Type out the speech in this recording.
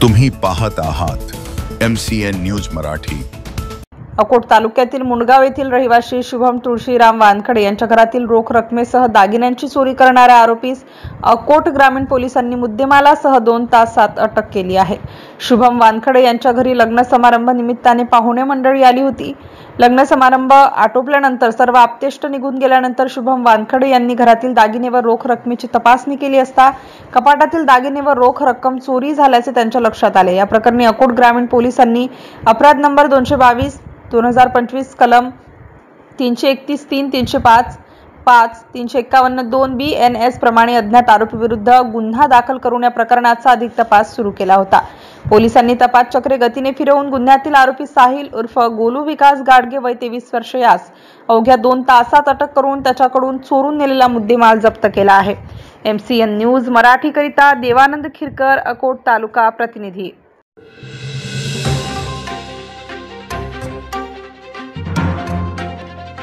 तुम्ही पाहत आहात MCN न्यूज मराठी। अकोट तालुक्यातील मुंडगाव येथील रहिवासी शुभम तुळशीराम वानखडे यांच्या घरातील रोख रकमेसह दागिन्यांची चोरी करणाऱ्या आरोपीस अकोट ग्रामीण पोलिसांनी मुद्देमालासह 2 तासात अटक केली आहे। शुभम वानखडे यांच्या घरी लग्न समारंभ निमित्ताने पाहुणे मंडळी आली होती। लग्न समारंभ आटोपल्यानंतर सर्व आप्तेष्ट निघून गेल्यानंतर शुभम वानखडे यांनी घरातील दागिने व रोख रकमेची तपासणी केली असता कपाटातील दागिने व रोख रक्कम चोरी झाल्याचे त्यांच्या लक्षात आले। या प्रकरणी अकोट ग्रामीण पोलिसांनी अपराध नंबर 222/2025 कलम 331(3), 305, 5, 351(2) BNS प्रमाणे अज्ञात आरोपी विरुद्ध गुन्हा दाखल करून या प्रकरणाचा अधिक तपास सुरू केला होता। पोलिसांनी तपास चक्रे गतीने फिरवून गुन्ह्यातील आरोपी साहिल उर्फ गोलू विकास गाडगे वय 23 वर्ष यास अवघ्या 2 तासात अटक करून त्याच्याकडून चोरून नेलेला मुद्देमाल जप्त केला आहे। MCN न्यूज मराठी करिता देवानंद खिरकर, अकोट तालुका प्रतिनिधी।